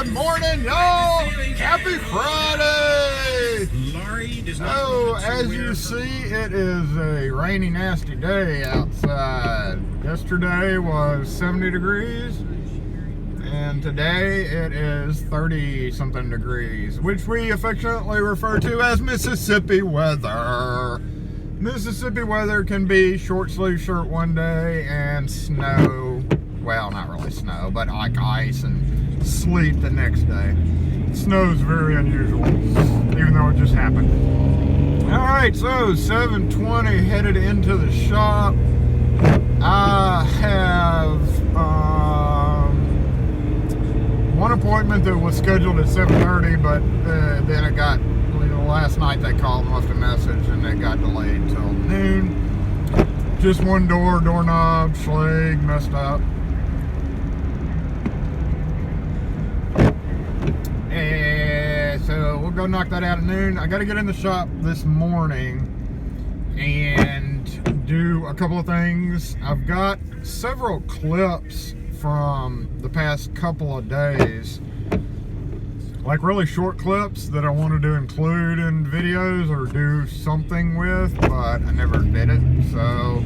Good morning, y'all! Happy Friday! So, as you see, it is a rainy, nasty day outside. Yesterday was 70 degrees, and today it is 30-something degrees, which we affectionately refer to as Mississippi weather. Mississippi weather can be short sleeve shirt one day and snow, well, not really snow, but like ice and sleet the next day. Snow is very unusual, even though it just happened. All right, so 7:20, headed into the shop. I have one appointment that was scheduled at 7:30, but then it got, last night they called and left a message and it got delayed till noon. Just one doorknob, schlag, messed up. And so we'll go knock that out at noon. I got to get in the shop this morning and do a couple of things. I've got several clips from the past couple of days, like really short clips that I wanted to include in videos or do something with, but I never did it. So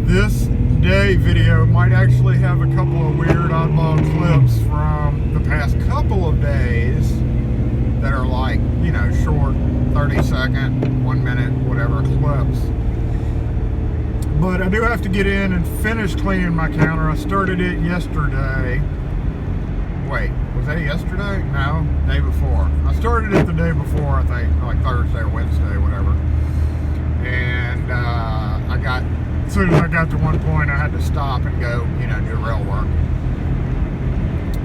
this day video might actually have a couple of weird oddball clips from the past couple of days that are like, you know, short 30-second, 1 minute, whatever clips. But I do have to get in and finish cleaning my counter. I started it yesterday. Wait, was that yesterday? No, day before. I started it the day before, I think, like Thursday or Wednesday, whatever. And as soon as I got to one point, I had to stop and go, you know, do rail work.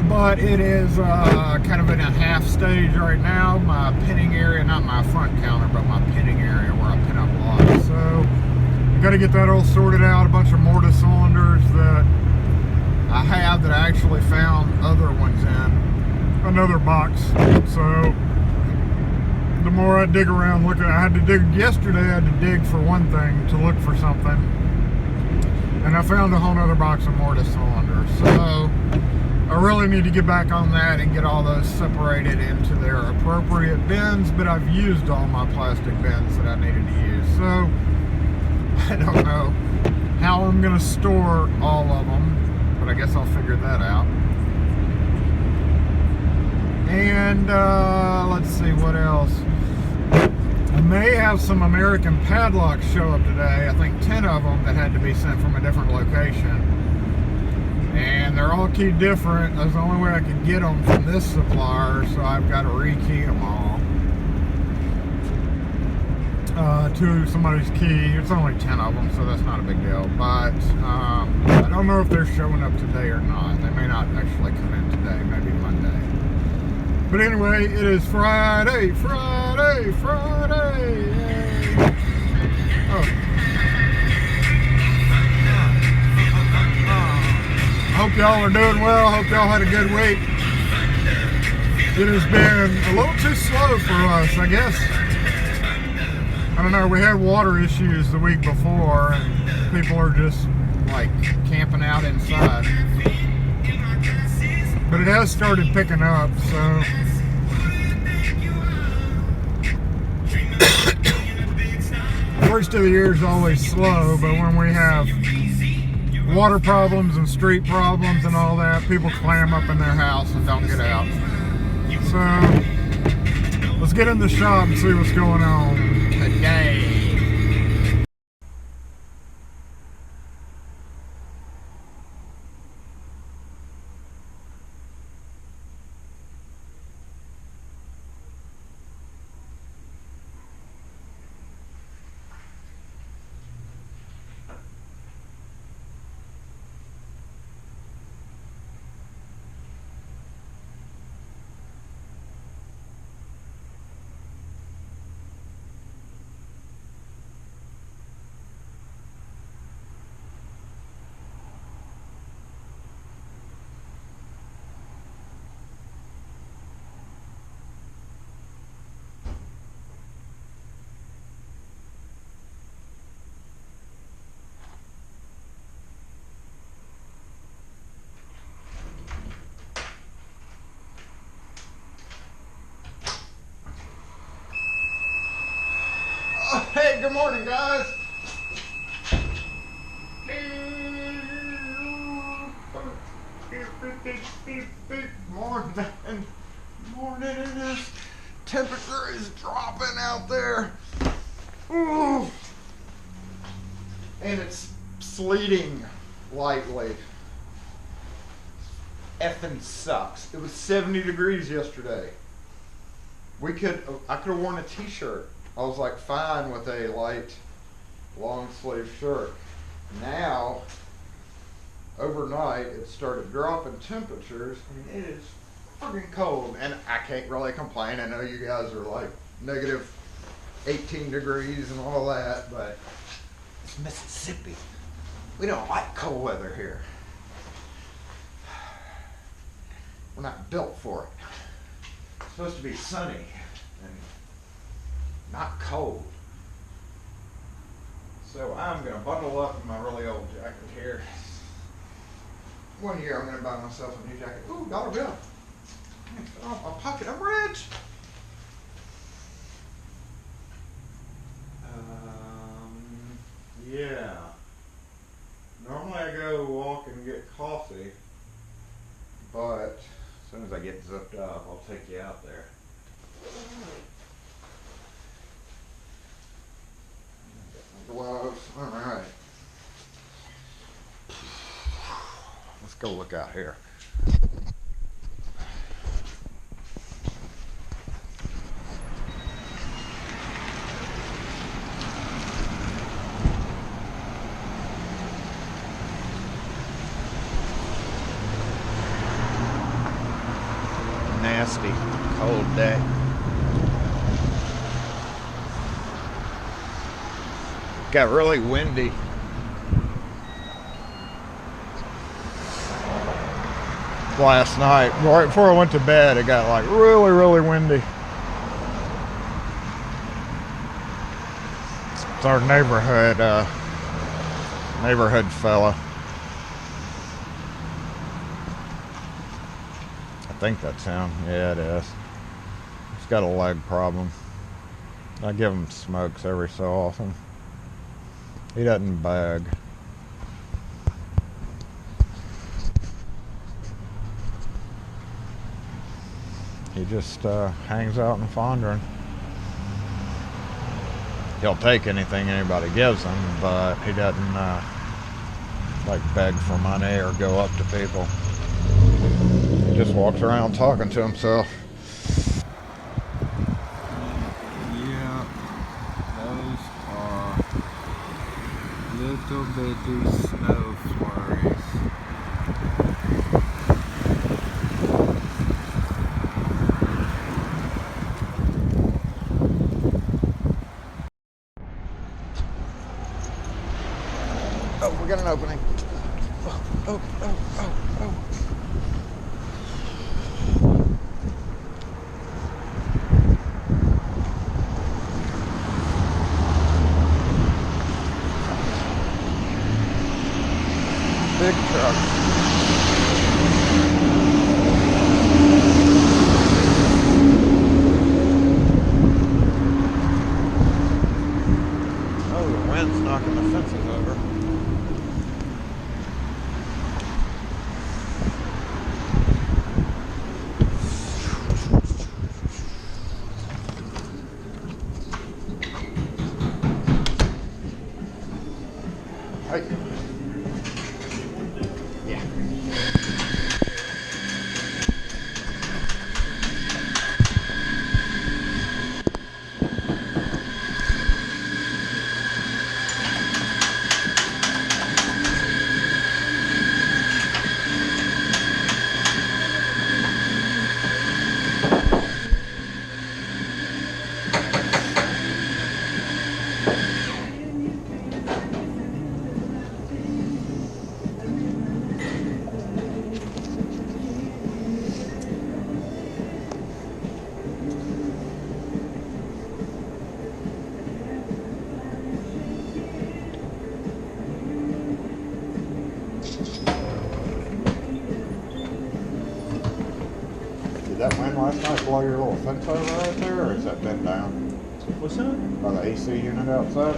But it is kind of in a half stage right now. My pinning area, not my front counter, but my pinning area where I pin up logs. So I got to get that all sorted out. A bunch of mortise cylinders that I have that I actually found other ones in another box. So the more I dig around looking, I had to dig yesterday. I had to dig for one thing to look for something, and I found a whole other box of mortise cylinders. So I really need to get back on that and get all those separated into their appropriate bins. But I've used all my plastic bins that I needed to use, so I don't know how I'm gonna store all of them, but I guess I'll figure that out. And let's see what else. I may have some American padlocks show up today. I think 10 of them that had to be sent from a different location. And they're all keyed different. That's the only way I could get them from this supplier, so I've got to rekey them all to somebody's key. It's only 10 of them, so that's not a big deal. But I don't know if they're showing up today or not. They may not actually come in today, maybe Monday. But anyway, it is Friday, Friday, Friday. Yay. Oh. Hope y'all are doing well. Hope y'all had a good week. It has been a little too slow for us, I guess. I don't know, we had water issues the week before, and people are just like camping out inside. But it has started picking up, so first of the year is always slow, but when we have water problems and street problems and all that, people clam up in their house and don't get out. So let's get in the shop and see what's going on today. good morning, guys. Morning. Morning, and this temperature is dropping out there. Ooh. And it's sleeting lightly. Effing sucks. It was 70 degrees yesterday. I could have worn a t-shirt. I was like fine with a light long sleeve shirt. Now, overnight, it started dropping temperatures. I mean, it is freaking cold, and I can't really complain. I know you guys are like negative 18 degrees and all that, but it's Mississippi. We don't like cold weather here. We're not built for it. It's supposed to be sunny and not cold. So I'm going to bundle up in my really old jacket here. One year I'm going to buy myself a new jacket. Ooh, $1 bill. Oh, my pocket, I'm rich. Yeah. Normally I go walk and get coffee, but as soon as I get zipped up, I'll take you out there. Gloves. All right. Let's go look out here. Nasty, cold day. Got really windy. Last night, right before I went to bed, it got like really, really windy. It's our neighborhood fella. I think that's him. Yeah, it is. He's got a leg problem. I give him smokes every so often. He doesn't beg. He just hangs out in Fondren. He'll take anything anybody gives him, but he doesn't like beg for money or go up to people. He just walks around talking to himself. Yeah, those are little bitty snow flurries. Oh, we got an opening. Oh. Big truck. Oh, the wind's knocking the fences over. Hey. Yeah. Did that wind last night blow your little fence over right there, or is that bent down? What's that? By the AC unit outside.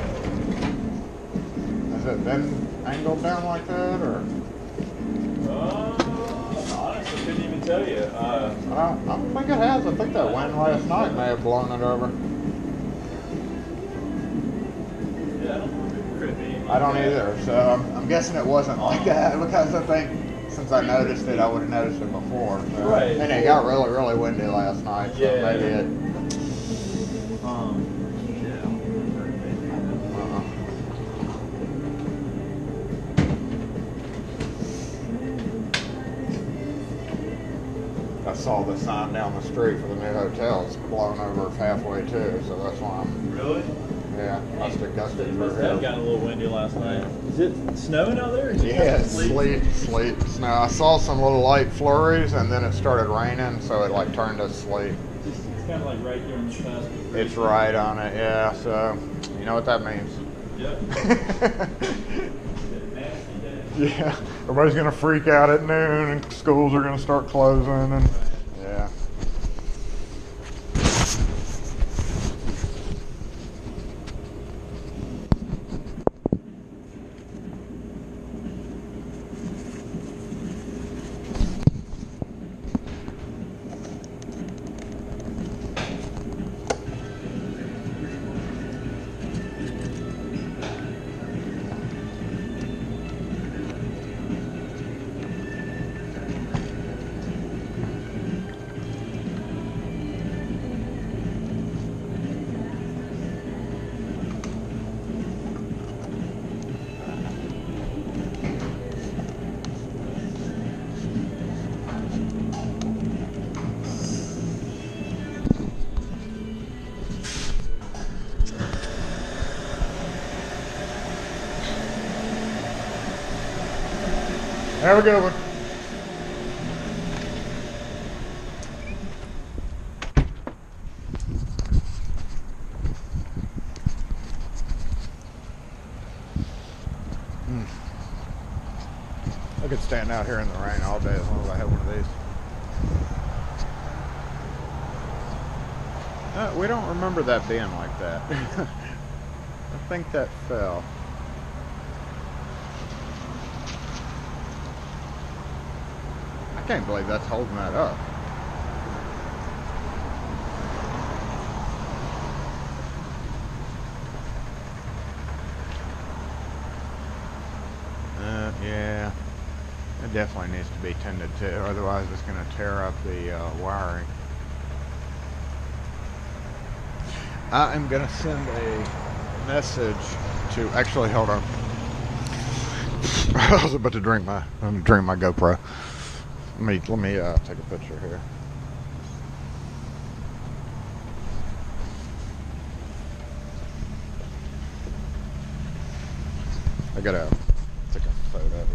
Has it been angled down like that, or? Honestly, couldn't even tell you. I don't think it has. I think that wind last night may have blown it over. Yeah, I don't remember it being like I don't that. either, so I'm guessing it wasn't like that, because I think since I noticed it, I would have noticed it before. So. Right. And it got really, really windy last night, so Yeah. maybe it. Yeah. I saw the sign down the street for the new hotel. It's blown over halfway too, so that's why I'm. Really? Yeah, must have gusted It through must have here. gotten a little windy last night. Is it snowing out there? Or is it Yeah, just sleet, snow. I saw some little light flurries, and then it started raining, so it like turned to sleet. It's kind of like right here on the cusp. It's right on it, yeah. So you know what that means. Yep. Nasty day. Yeah, everybody's gonna freak out at noon, and schools are gonna start closing, and yeah. Have a good one. I could stand out here in the rain all day as long as I had one of these. We don't remember that being like that. I think that fell. I can't believe that's holding that up. Yeah, it definitely needs to be tended to, otherwise it's going to tear up the wiring. I am going to send a message to, actually, hold on. I was about to drink my GoPro. Let me take a picture here. I gotta take a photo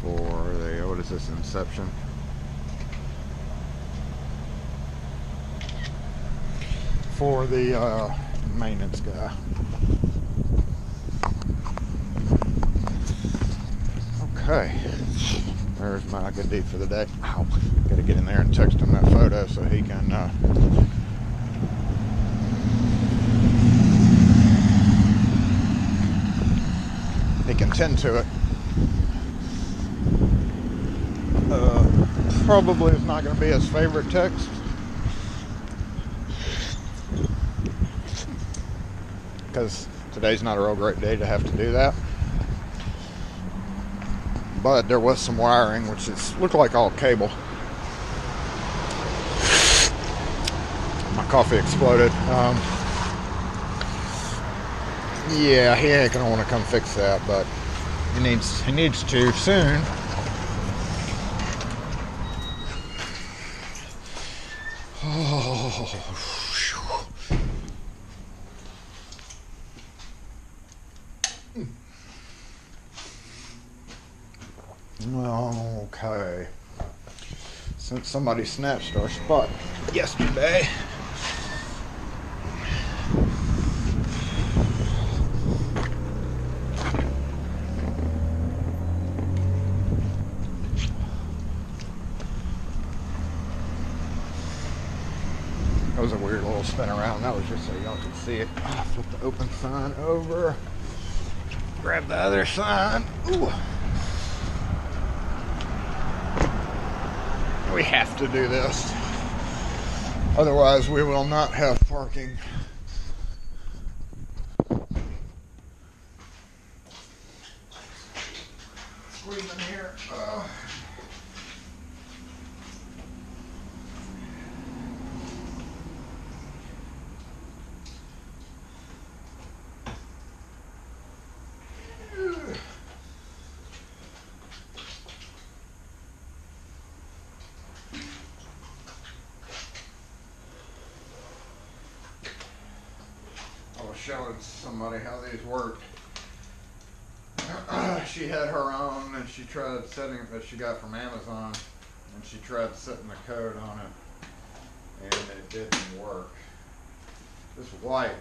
for the, what is this, Inception? For the maintenance guy. Okay, there's my good deed for the day. Ow. Gotta get in there and text him that photo so he can tend to it. Probably is not going to be his favorite text, because today's not a real great day to have to do that. But there was some wiring, which looked like all cable. My coffee exploded. Yeah, he ain't gonna want to come fix that, but he needs to soon. Okay. Since somebody snatched our spot yesterday. was a weird little spin around. That was just so y'all could see it. Flip the open sign over. Grab the other sign. Ooh. We have to do this. Otherwise, we will not have parking. Squeeze in here. I was showing somebody how these work. She had her own, and she tried setting it that she got from Amazon, and she tried setting the code on it, and it didn't work. This white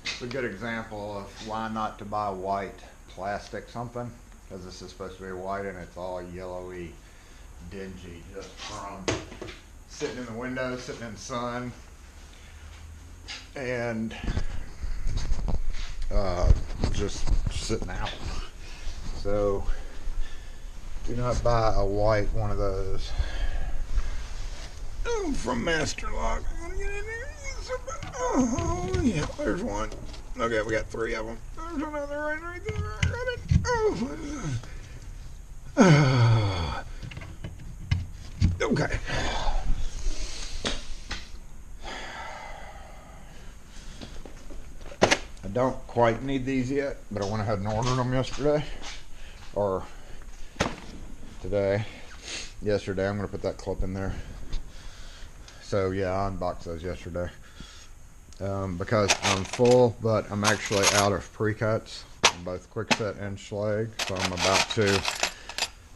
is a good example of why not to buy white plastic something, because this is supposed to be white and it's all yellowy, dingy, just from sitting in the window, sitting in the sun, and just sitting out. So do not buy a white one of those. Oh, from Master Lock. I'm gonna get in there. Oh yeah, there's one. Okay, we got 3 of them. There's another right there. I got it. Oh. Okay. I don't quite need these yet, but I went ahead and ordered them yesterday. Or today. Yesterday, I'm going to put that clip in there. So yeah, I unboxed those yesterday. Because I'm full, but I'm actually out of pre-cuts on both Quickset and Schlage. So I'm about to,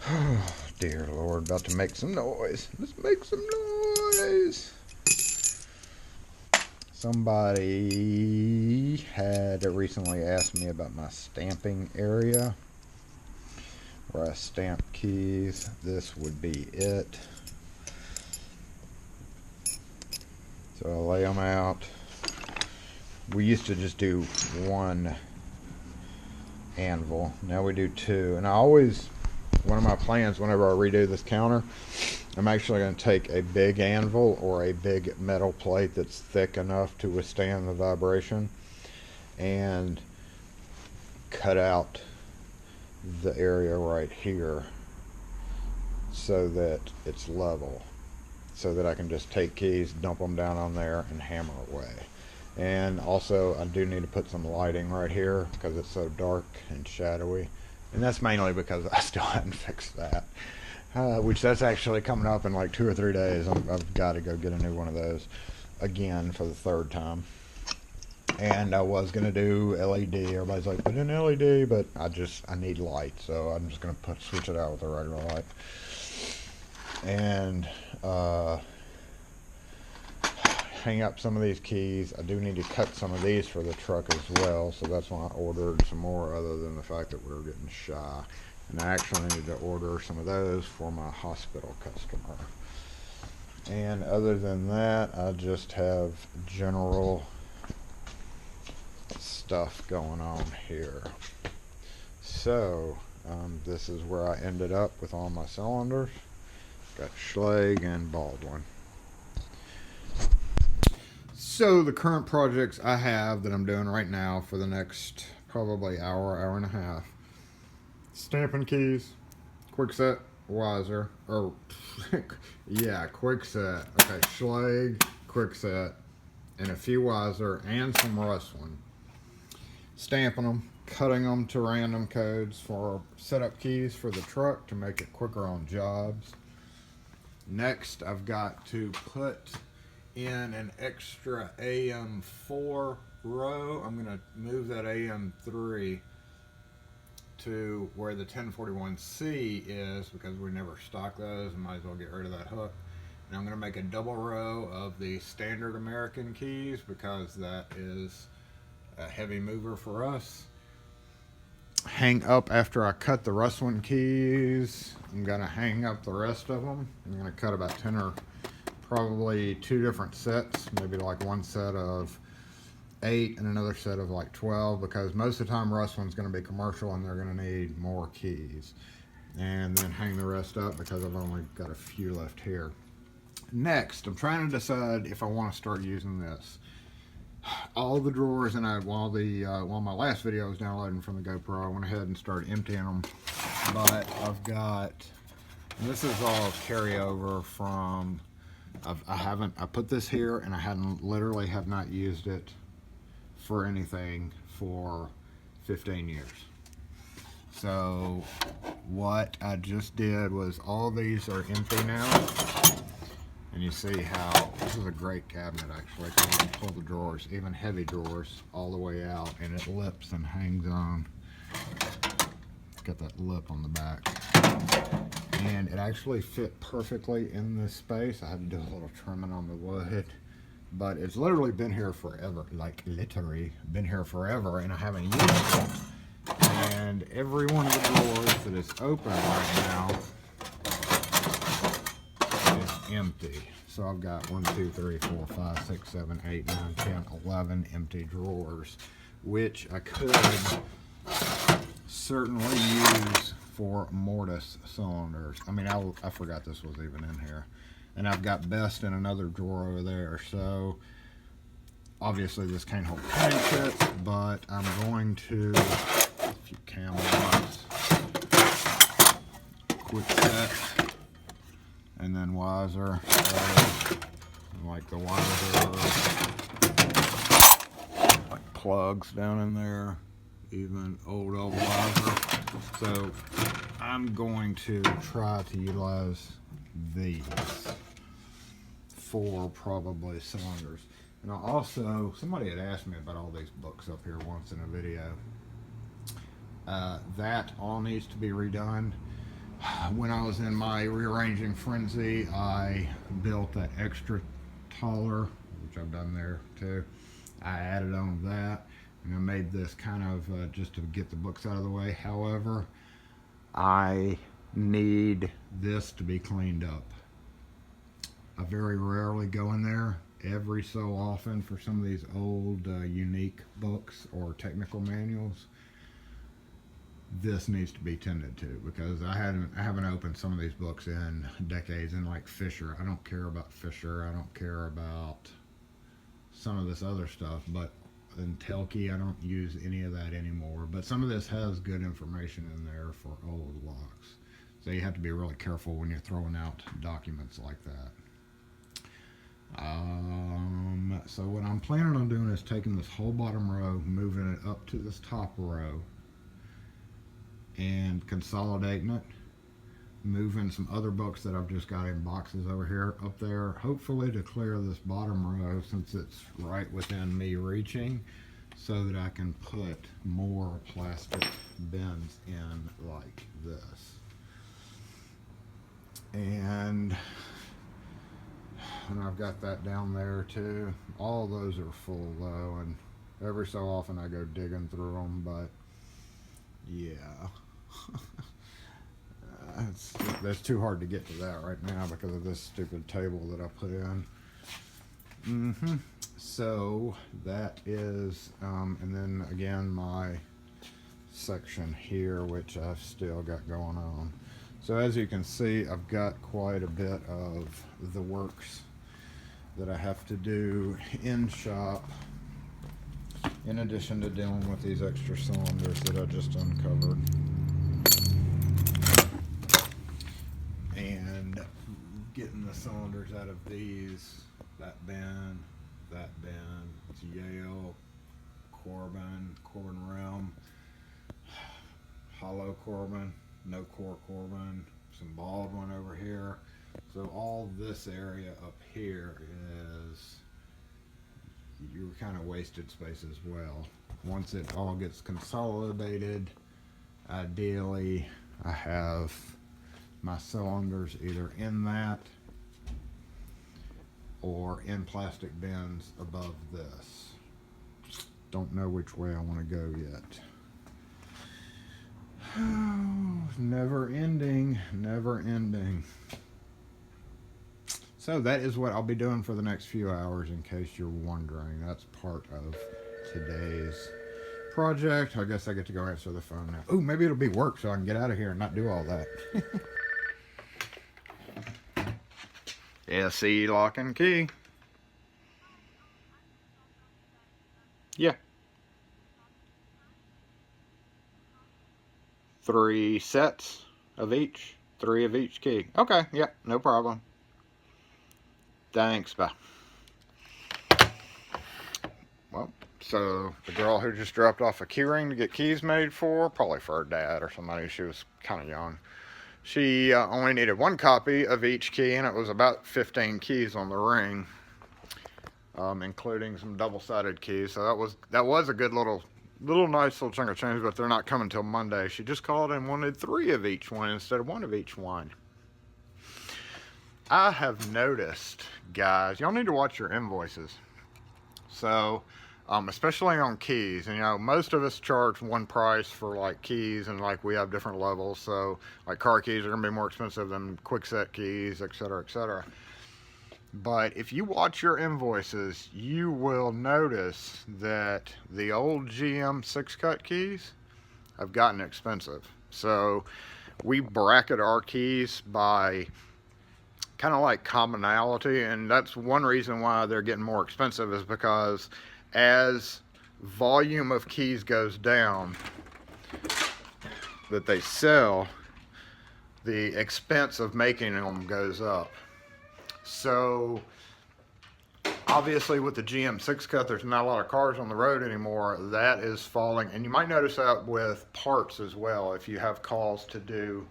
oh dear Lord, about to make some noise. Let's make some noise. Somebody had recently asked me about my stamping area, where I stamp keys. This would be it. So I lay them out. We used to just do 1 anvil. Now we do 2. And I always, one of my plans whenever I redo this counter, I'm actually going to take a big anvil or a big metal plate that's thick enough to withstand the vibration and cut out the area right here so that it's level, so that I can just take keys, dump them down on there, and hammer away. And also I do need to put some lighting right here because it's so dark and shadowy, and that's mainly because I still hadn't fixed that, which that's actually coming up in like 2 or 3 days. I've got to go get a new one of those again for the 3rd time. And I was gonna do LED. Everybody's like, put in LED, but I need light, so I'm just gonna switch it out with a regular light. And hang up some of these keys. I do need to cut some of these for the truck as well, so that's why I ordered some more, other than the fact that we were getting shy. And I actually needed to order some of those for my hospital customer. And other than that, I just have general stuff going on here. So this is where I ended up with all my cylinders. Got Schlage and Baldwin. So the current projects I have that I'm doing right now for the next probably hour and a half: stamping keys, Quickset, Wiser, or yeah, Quickset. Okay, Schlage, Quickset, and a few Wiser and some Rustling. Stamping them, cutting them to random codes for setup keys for the truck to make it quicker on jobs. Next, I've got to put in an extra AM4 row. I'm going to move that AM3 to where the 1041C is, because we never stock those. I might as well get rid of that hook. And I'm going to make a double row of the standard American keys, because that is a heavy mover for us. Hang up after I cut the Rustling keys. I'm going to hang up the rest of them. I'm going to cut about 10 or probably 2 different sets, maybe like one set of 8 and another set of like 12, because most of the time Rustlin's going to be commercial and they're going to need more keys. And then hang the rest up because I've only got a few left here. Next, I'm trying to decide if I want to start using this. All the drawers, and while my last video was downloading from the GoPro, I went ahead and started emptying them. But I've got, and this is all carryover from, I put this here and I literally have not used it for anything for 15 years. So what I just did was, all these are empty now. And you see how this is a great cabinet actually, because you can pull the drawers, even heavy drawers, all the way out, and it lips and hangs on. It's got that lip on the back. And it actually fit perfectly in this space. I had to do a little trimming on the wood, but it's literally been here forever, like literally been here forever, and I haven't used it. And every one of the drawers that is open right now is empty. So I've got 1, 2, 3, 4, 5, 6, 7, 8, 9, 10, 11 empty drawers, which I could certainly use for mortise cylinders. I mean, I forgot this was even in here. And I've got best in another drawer over there. So obviously this can't hold paint kits, but I'm going to, a few cam rods, quick set, and then wiser, like the wiser, like plugs down in there, even old wiser. So I'm going to try to utilize these for probably cylinders. And also, somebody had asked me about all these books up here once in a video. That all needs to be redone. When I was in my rearranging frenzy, I built that extra taller, which I've done there too. I added on that, and I made this kind of just to get the books out of the way. However, I need this to be cleaned up. I very rarely go in there. Every so often for some of these old unique books or technical manuals, this needs to be tended to, because I haven't opened some of these books in decades. And like Fisher, I don't care about Fisher. I don't care about some of this other stuff, but in Telke, I don't use any of that anymore. But some of this has good information in there for old locks. So you have to be really careful when you're throwing out documents like that. So what I'm planning on doing is taking this whole bottom row, moving it up to this top row, and consolidating it, moving some other books that I've just got in boxes over here up there, hopefully to clear this bottom row since it's right within me reaching, so that I can put more plastic bins in like this. And I've got that down there too. All those are full though, and every so often I go digging through them, but yeah. That's too hard to get to that right now because of this stupid table that I put in. So that is, and then again my section here, which I've still got going on. So as you can see, I've got quite a bit of the works that I have to do in shop, in addition to dealing with these extra cylinders that I just uncovered. And getting the cylinders out of these, that bin, it's Yale, Corbin Realm, hollow Corbin, no core Corbin, some Baldwin over here. So all this area up here is your kind of wasted space as well. Once it all gets consolidated, ideally I have my cylinders either in that or in plastic bins above this. Don't know which way I want to go yet. Never ending. So So that is what I'll be doing for the next few hours, in case you're wondering. That's part of today's project. I guess I get to go answer the phone now. Ooh, maybe it'll be work so I can get out of here and not do all that. SE lock and key. Yeah. 3 sets of each. 3 of each key. Okay, yeah, no problem. Thanks, bye. Well, so the girl who just dropped off a keyring to get keys made for, probably for her dad or somebody, she was kind of young. She only needed 1 copy of each key, and it was about 15 keys on the ring, including some double-sided keys. So that was a good little nice little chunk of change, but they're not coming till Monday. She just called and wanted 3 of each one instead of 1 of each one. I have noticed, guys, y'all need to watch your invoices. So, especially on keys, and you know, most of us charge one price for like keys, and like we have different levels. So, like car keys are gonna be more expensive than quick set keys, etc., etc. But if you watch your invoices, you will notice that the old GM 6-cut keys have gotten expensive. So, we bracket our keys by kind of like commonality, and that's one reason why they're getting more expensive, is because as volume of keys goes down that they sell, the expense of making them goes up. So obviously with the GM 6-cut, there's not a lot of cars on the road anymore. That is falling, and you might notice that with parts as well. If you have calls to do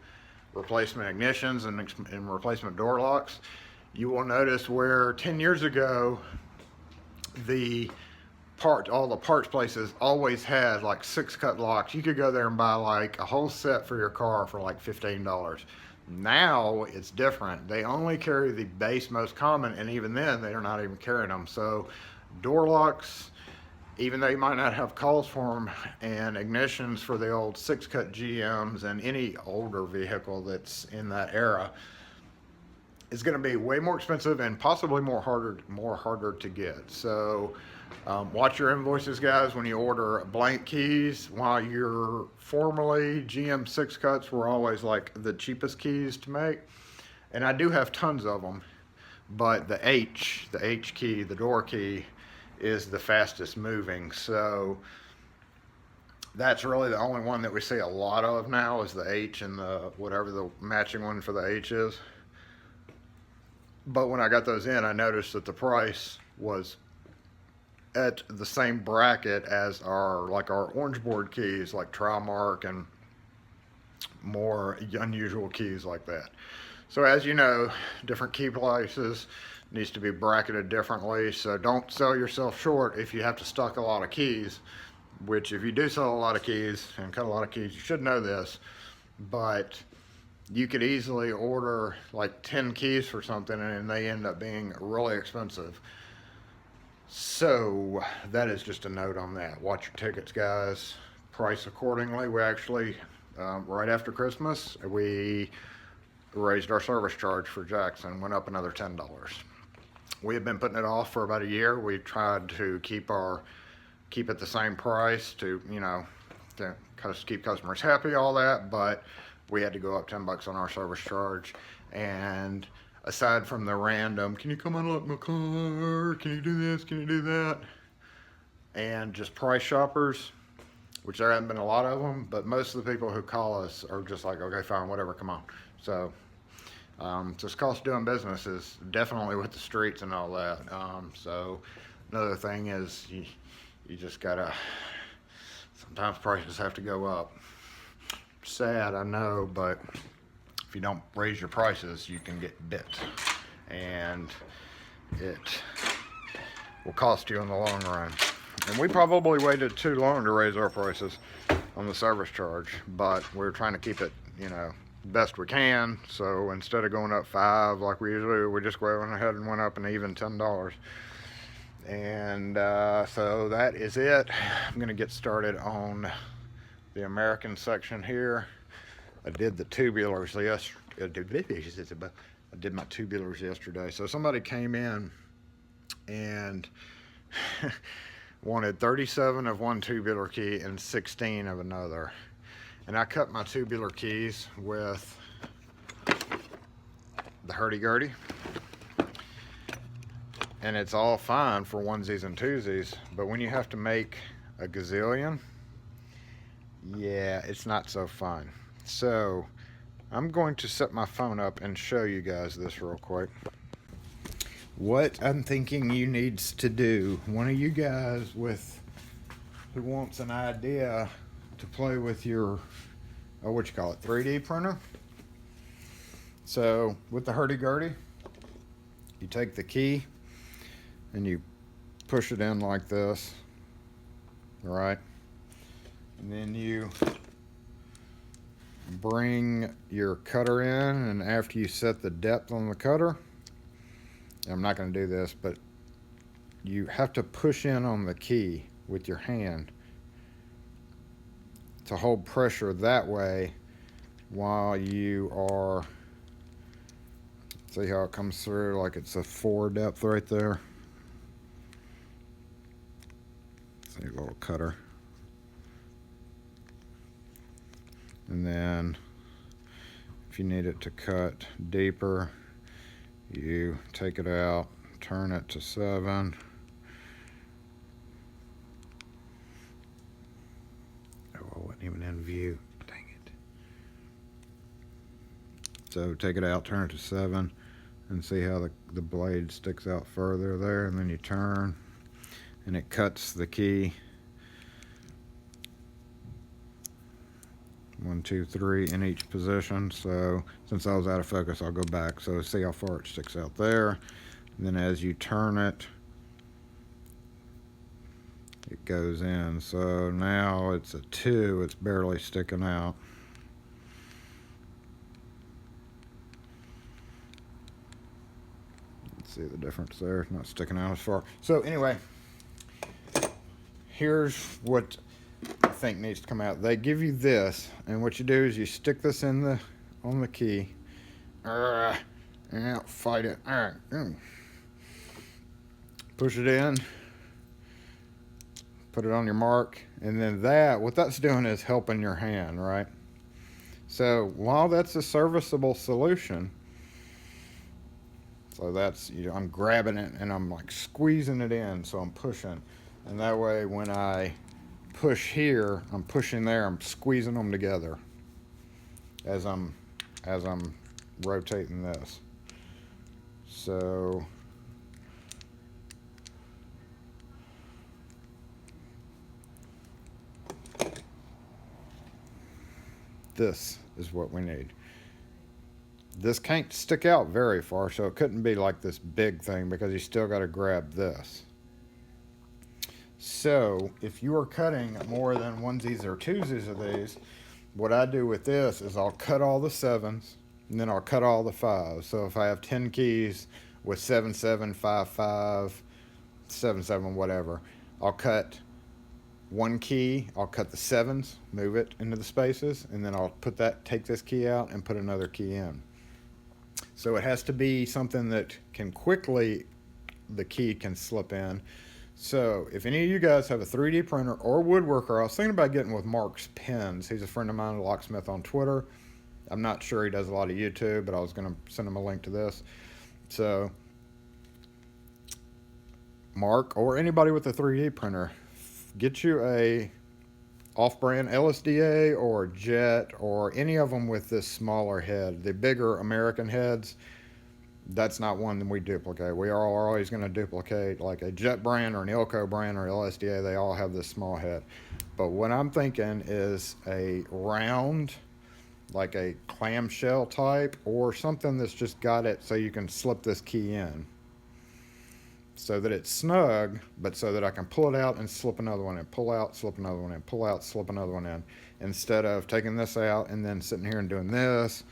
replacement ignitions and replacement door locks, you will notice where 10 years ago all the parts places always had like 6-cut locks. You could go there and buy like a whole set for your car for like $15. Now it's different. They only carry the base most common, and even then they're not even carrying them. So door locks, even though you might not have calls for them, and ignitions for the old 6-cut GMs and any older vehicle that's in that era, is going to be way more expensive and possibly more harder to get. So watch your invoices, guys, when you order blank keys. While your formerly GM 6-cuts were always like the cheapest keys to make, and I do have tons of them, but the H key, the door key, is the fastest moving. So that's really the only one that we see a lot of now, is the H, and the whatever the matching one for the H is. But when I got those in, I noticed that the price was at the same bracket as our orange board keys, like Trimark and more unusual keys like that. So as you know, different key prices needs to be bracketed differently. So don't sell yourself short if you have to stock a lot of keys, which if you do sell a lot of keys and cut a lot of keys, you should know this, but you could easily order like 10 keys for something and they end up being really expensive. So that is just a note on that. Watch your tickets, guys. Price accordingly. We actually, right after Christmas, we raised our service charge for Jackson, went up another $10. We have been putting it off for about a year. We tried to keep it the same price to, you know, to keep customers happy, all that, but we had to go up $10 on our service charge. And aside from the random, can you come unlock my car? Can you do this? Can you do that? And just price shoppers, which there haven't been a lot of them, but most of the people who call us are just like, okay, fine, whatever, come on. So just cost of doing business is definitely with the streets and all that. So another thing is you just gotta, sometimes prices have to go up. Sad, I know, but if you don't raise your prices, you can get bit, and it will cost you in the long run. And we probably waited too long to raise our prices on the service charge, but we're trying to keep it, you know, best we can. So instead of going up $5 like we usually do, we just went ahead and went up an even $10. And so that is it. I'm gonna get started on the American section here. I did the tubulars I did my tubulars yesterday. So somebody came in and wanted 37 of one tubular key and 16 of another. And I cut my tubular keys with the hurdy-gurdy. And it's all fine for onesies and twosies, but when you have to make a gazillion, yeah, it's not so fun. So I'm going to set my phone up and show you guys this real quick. What I'm thinking you needs to do, one of you guys who wants an idea to play with your, what you call it, 3D printer. So with the hurdy-gurdy, you take the key and you push it in like this, all right? And then you bring your cutter in, and after you set the depth on the cutter, I'm not going to do this, but you have to push in on the key with your hand to hold pressure that way while you are, see how it comes through like it's a 4 depth right there. See, a little cutter. And then if you need it to cut deeper, you take it out, turn it to 7. Oh, I wasn't even in view. Dang it. So take it out, turn it to 7, and see how the blade sticks out further there, and then you turn, and it cuts the key. 1, 2, 3 in each position. So since I was out of focus, I'll go back. So see how far it sticks out there. And then as you turn it, it goes in. So now it's a 2, it's barely sticking out. Let's see the difference there, it's not sticking out as far. So anyway, here's what I think needs to come out. They give you this, and what you do is you stick this in on the key. And fight it. Push it in. Put it on your mark, and then what that's doing is helping your hand, right? So while that's a serviceable solution, so that's, I'm grabbing it and I'm like squeezing it in, so I'm pushing, and that way when I push here, I'm pushing there, I'm squeezing them together as I'm rotating this. So this is what we need. This can't stick out very far, so it couldn't be like this big thing because you still got to grab this. So if you are cutting more than onesies or twosies of these, what I do with this is I'll cut all the 7s and then I'll cut all the 5s. So if I have 10 keys with 7, 7, 5, 5, 7, 7, whatever, I'll cut one key, I'll cut the 7s, move it into the spaces, and then I'll take this key out and put another key in. So it has to be something that the key can slip in. So if any of you guys have a 3D printer or woodworker, I was thinking about getting with Mark's pens. He's a friend of mine, Locksmith, on Twitter. I'm not sure he does a lot of YouTube, but I was going to send him a link to this. So Mark or anybody with a 3D printer, get you a off-brand LSDA or Jet or any of them with this smaller head. The bigger American heads, that's not one that we duplicate. We are always going to duplicate like a Jet brand or an Ilco brand or LSDA. They all have this small head. But what I'm thinking is a round, like a clamshell type, or something that's just got it so you can slip this key in so that it's snug, but so that I can pull it out and slip another one in, pull out, slip another one in, pull out, slip another one in, instead of taking this out and then sitting here and doing this.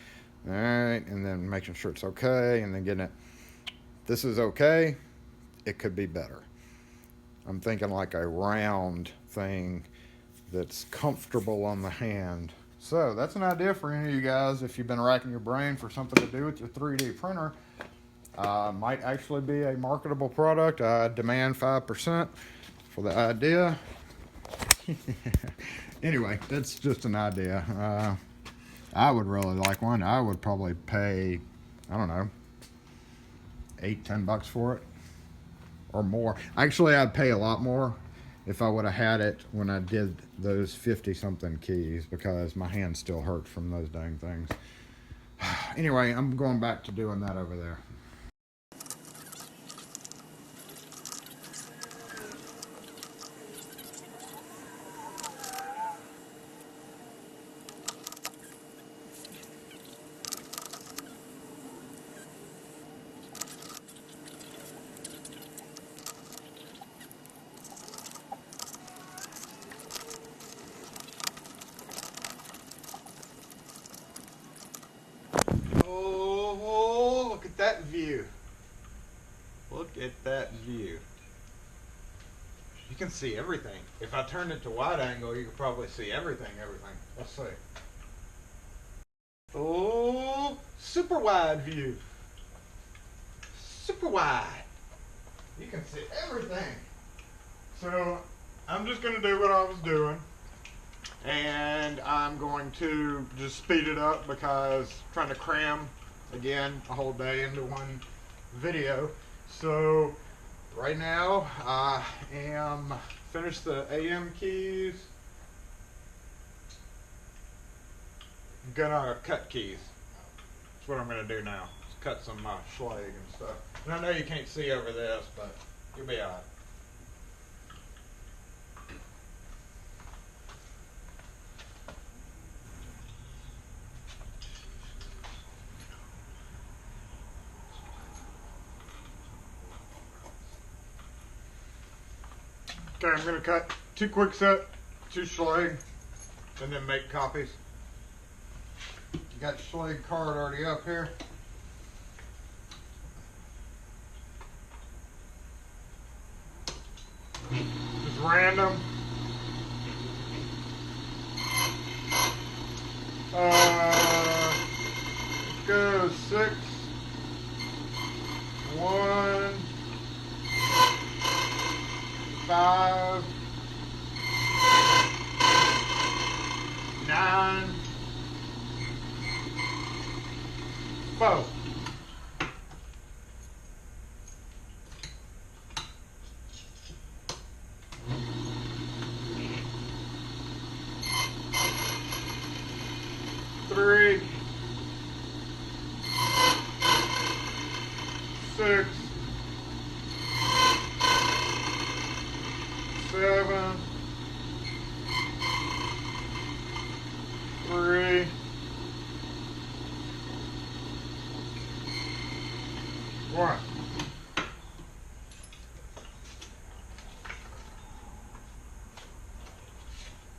All right, and then making sure it's okay, and then getting it. This is okay. It could be better. I'm thinking like a round thing that's comfortable on the hand, So that's an idea for any of you guys if you've been racking your brain for something to do with your 3D printer. Might actually be a marketable product. I demand 5% for the idea. Anyway, that's just an idea. I would really like one. I would probably pay, I don't know, $8-10 for it or more. Actually, I'd pay a lot more if I would have had it when I did those 50 something keys, because my hand still hurts from those dang things. Anyway, I'm going back to doing that over there. Oh, look at that view. Look at that view. You can see everything. If I turned it to wide angle, you could probably see everything. Let's see. Oh, super wide view. Super wide. You can see everything. So I'm just going to do what I was doing. And I'm going to just speed it up because I'm trying to cram, again, a whole day into one video. So right now I am finished the AM keys. I'm gonna cut keys. That's what I'm gonna do now. Just cut some Schlage and stuff. And I know you can't see over this, but you'll be alright. Okay, I'm going to cut 2 quick set, 2 Schlage, and then make copies. You got your Schlage card already up here. Just random. Let's go 6, 1, 5, 9, 4. Three, 6, 7, 3, 1.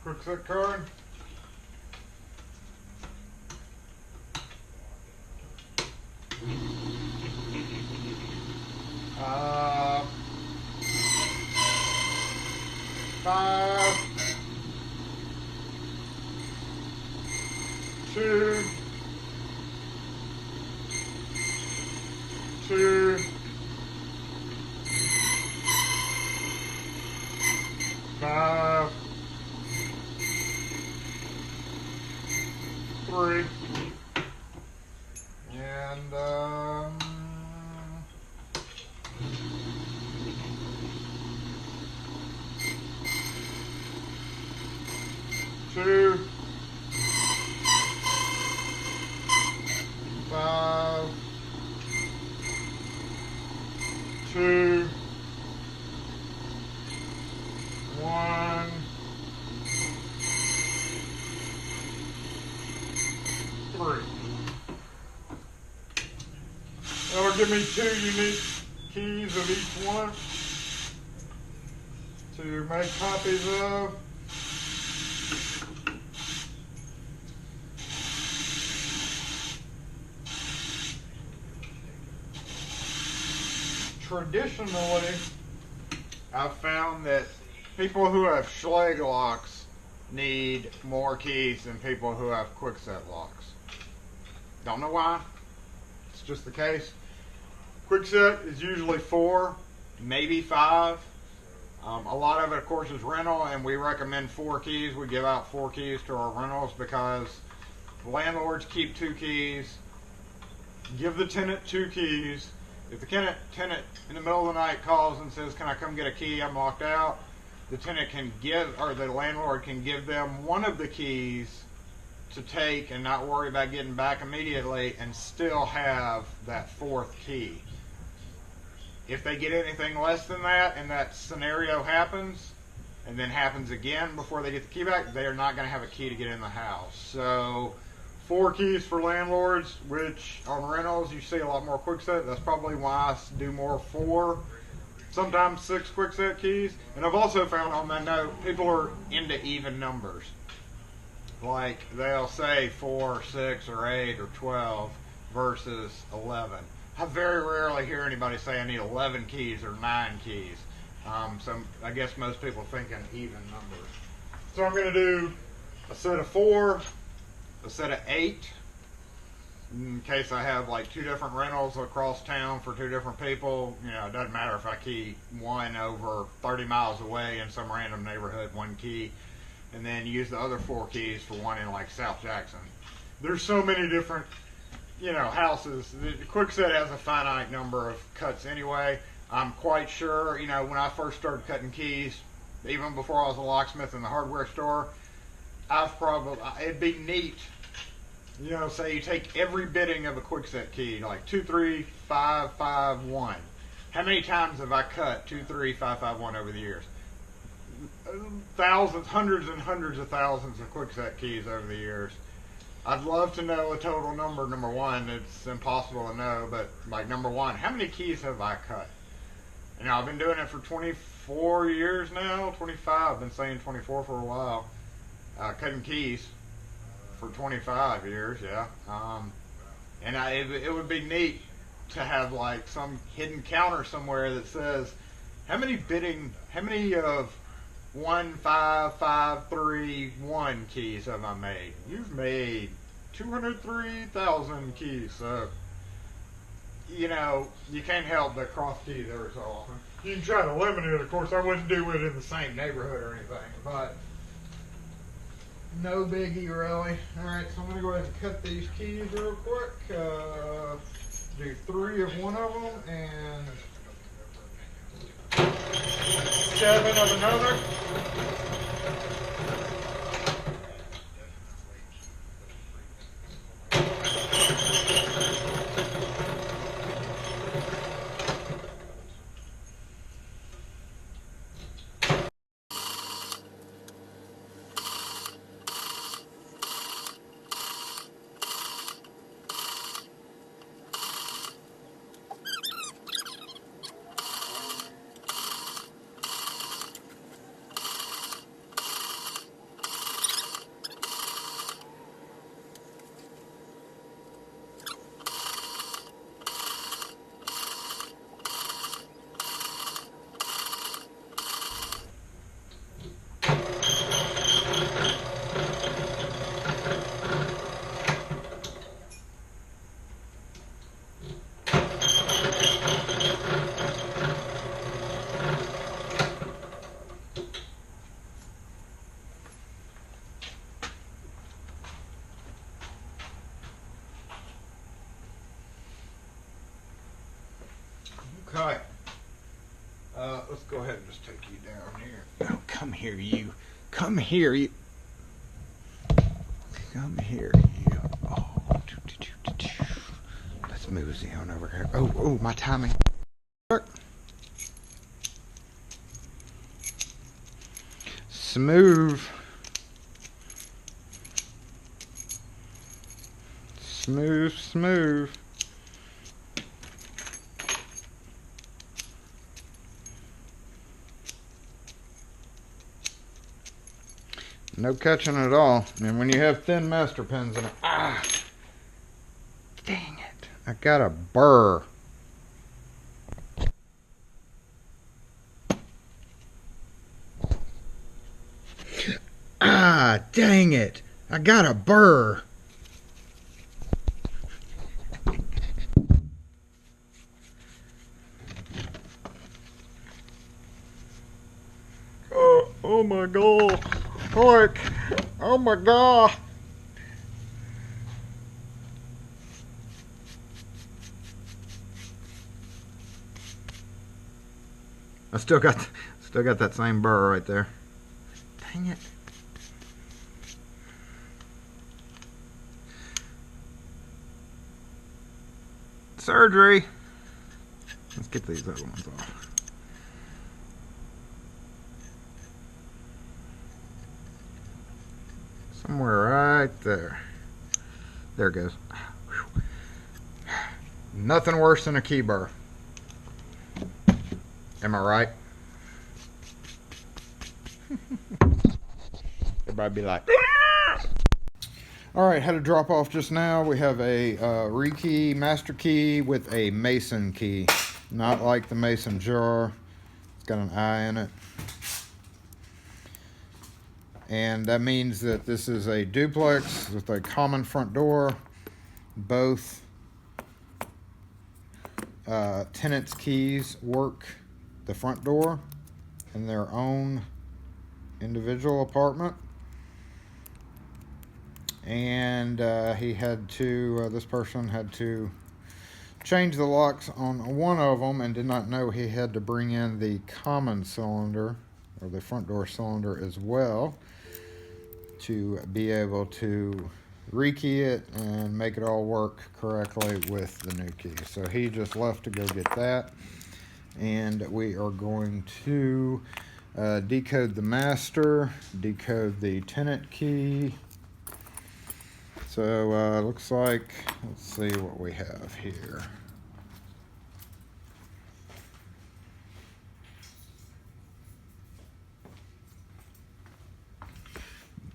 Quick set card. Uh, 5, 2, 2, 5, 3, and 2, 5, 2, 1, 3. That'll give me 2 unique keys of each one to make copies of. Traditionally, I've found that people who have Schlage locks need more keys than people who have quick set locks. Don't know why. It's just the case. Quick set is usually 4, maybe 5. A lot of it, of course, is rental, and we recommend 4 keys. We give out 4 keys to our rentals because landlords keep 2 keys. Give the tenant 2 keys. If the tenant in the middle of the night calls and says, "Can I come get a key? I'm locked out," the tenant can give, or the landlord can give them one of the keys to take and not worry about getting back immediately, and still have that 4th key. If they get anything less than that and that scenario happens, and then happens again before they get the key back, they are not going to have a key to get in the house. So 4 keys for landlords, which on rentals you see a lot more quick set. That's probably why I do more 4, sometimes 6 quick set keys. And I've also found on that note, people are into even numbers. Like they'll say 4, 6, or 8, or 12 versus 11. I very rarely hear anybody say I need 11 keys or 9 keys. So I guess most people think in even numbers. So I'm going to do a set of 4, a set of 8, in case I have like 2 different rentals across town for 2 different people. You know, it doesn't matter if I key one over 30 miles away in some random neighborhood, 1 key, and then use the other 4 keys for one in like South Jackson. There's so many different, you know, houses. The Quickset has a finite number of cuts anyway. I'm quite sure, you know, when I first started cutting keys, even before I was a locksmith in the hardware store, it'd be neat, you know, say you take every bitting of a Quickset key, like 2, 3, 5, 5, 1. How many times have I cut 2, 3, 5, 5, 1 over the years? Thousands, hundreds and hundreds of thousands of Quickset keys over the years. I'd love to know a total number, number one. It's impossible to know, but like number one, how many keys have I cut? You know, I've been doing it for 24 years now, 25. I've been saying 24 for a while. Cutting keys for 25 years, yeah. And it would be neat to have like some hidden counter somewhere that says, how many of 1, 5, 5, 3, 1 keys have I made? You've made 203,000 keys. So, you know, you can't help but cross keys every so often. You can try to limit it, of course. I wouldn't do it in the same neighborhood or anything, but no biggie, really. Alright, so I'm going to go ahead and cut these keys real quick. Do 3 of one of them and 7 of another. Okay. Let's go ahead and just take you down here. No, come here, you. Come here, you. Come here, you. Oh, let's move on over here. Oh, my timing. Smooth. Smooth, smooth. No catching at all. And when you have thin master pins in it, dang it. I got a burr. Ah, dang it. I got a burr. Oh my god. Quick. Oh my god. I still got that same burr right there. Dang it. Surgery. Let's get these other ones off. Somewhere right there. There it goes. Whew. Nothing worse than a key burr. Am I right? Everybody be like, ah! All right, had a drop off just now. We have a rekey master key with a mason key, not like the mason jar. It's got an eye in it, and that means that this is a duplex with a common front door. Both tenants' keys work the front door in their own individual apartment. And this person had to change the locks on one of them and did not know he had to bring in the common cylinder or the front door cylinder as well to be able to rekey it and make it all work correctly with the new key. So he just left to go get that, and we are going to decode the master, decode the tenant key. So looks like, let's see what we have here.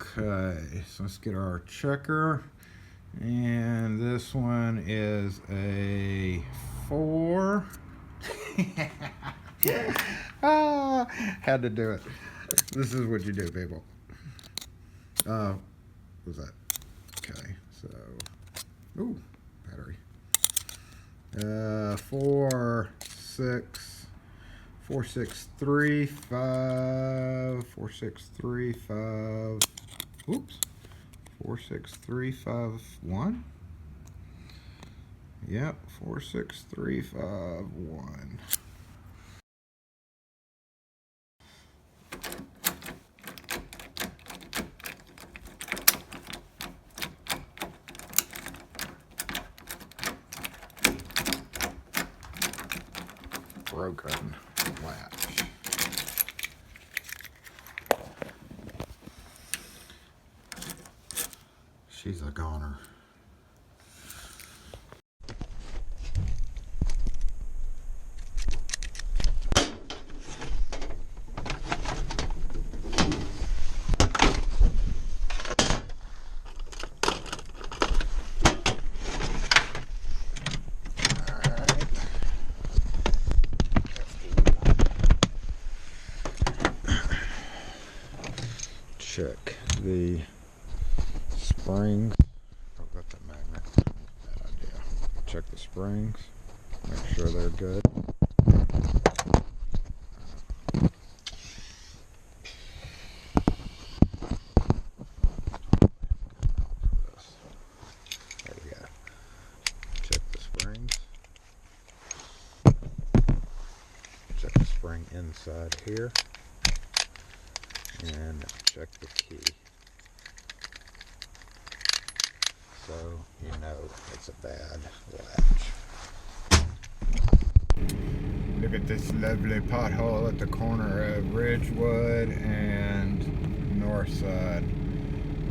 Okay, so let's get our checker, and this one is a 4. Had to do it. This is what you do, people. What was that? Okay, so, ooh, battery. 4, 6, 4, 6, 3, 5, 4, 6, 3, 5, oops, 4, 6, 3, 5, 1. Yep, 4, 6, 3, 5, 1. Broken latch. She's a goner. Check the springs. Oh, that's a magnet. Bad idea. Check the springs. Make sure they're good. There we go. Check the springs. Check the spring inside here. And check the key, so you know it's a bad latch. Look at this lovely pothole at the corner of Ridgewood and Northside,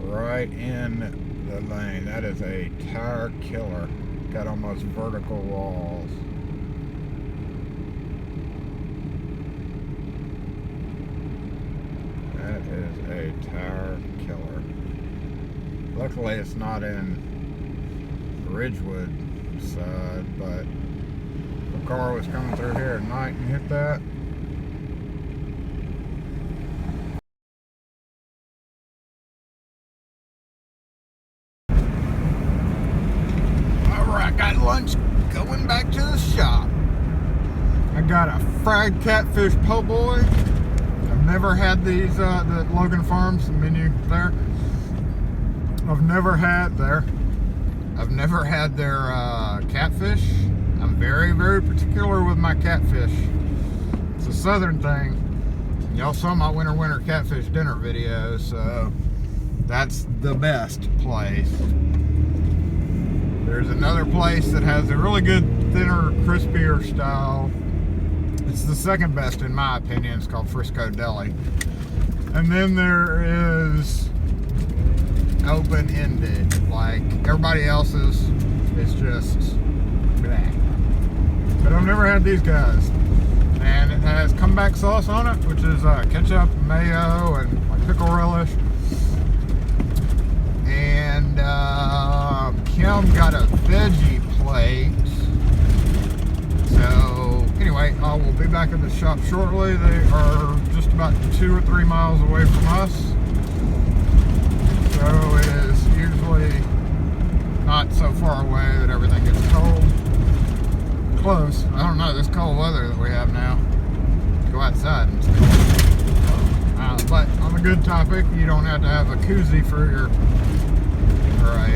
right in the lane. That is a tire killer. Got almost vertical walls. That is a tire killer. Luckily it's not in Ridgewood side, but if a car was coming through here at night and hit that, lunch, going back to the shop. I got a fried catfish po' boy. I've never had these, the Logan Farms menu there. I've never had their catfish. I'm very, very particular with my catfish. It's a southern thing. Y'all saw my winter catfish dinner video, so that's the best place. There's another place that has a really good, thinner, crispier style. It's the second best in my opinion. It's called Frisco Deli. And then there is open-ended, like everybody else's. It's just bleh. But I've never had these guys. And it has comeback sauce on it, which is ketchup, mayo, and like pickle relish. And Kim got a veggie plate. So anyway, I will be back at the shop shortly. They are just about 2 or 3 miles away from us. So it is usually not so far away that everything gets cold. Close. I don't know, this cold weather that we have now. Go outside and it's cold. But on a good topic, you don't have to have a koozie for your, or a,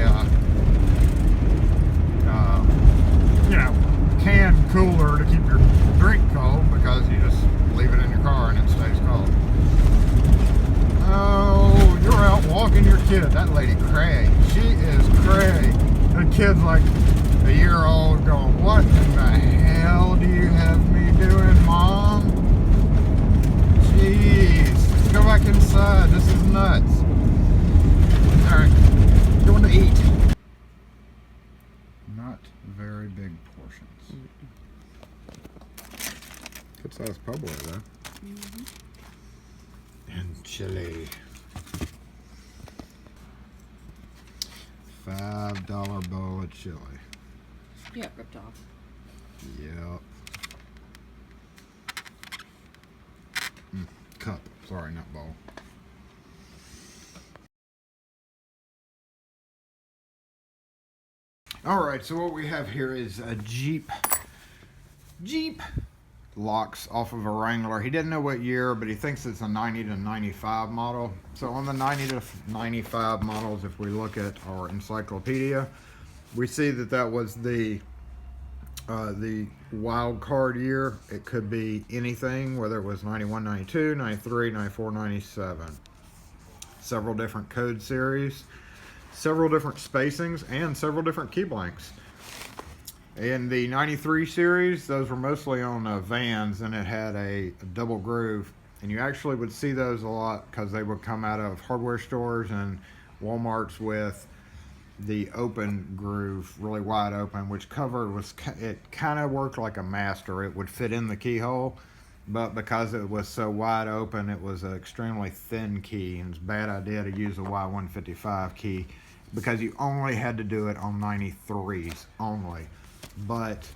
you know, can cooler to keep your drink cold, because you just leave it in your car and it stays cold. Oh, you're out walking your kid. That lady cray. She is cray. The kid's like a year old going, what in the hell do you have me doing, Mom? Jeez. Let's go back inside. This is nuts. Alright. Going to eat. Not very big portions. Good size po' boy though. And chili. $5 bowl of chili. Yeah, ripped off. Yep. Cup. Sorry, not bowl. Alright, so what we have here is a Jeep locks off of a Wrangler. He didn't know what year, but he thinks it's a 90 to 95 model. So on the 90 to 95 models, if we look at our encyclopedia, we see that that was the wild card year. It could be anything, whether it was 91, 92, 93, 94, 97. Several different code series, several different spacings, and several different key blanks. In the 93 series, those were mostly on vans, and it had a double groove. And you actually would see those a lot because they would come out of hardware stores and Walmarts with the open groove, really wide open, which cover was, it kind of worked like a master. It would fit in the keyhole, but because it was so wide open, it was an extremely thin key, and it's a bad idea to use a Y155 key because you only had to do it on 93s only. But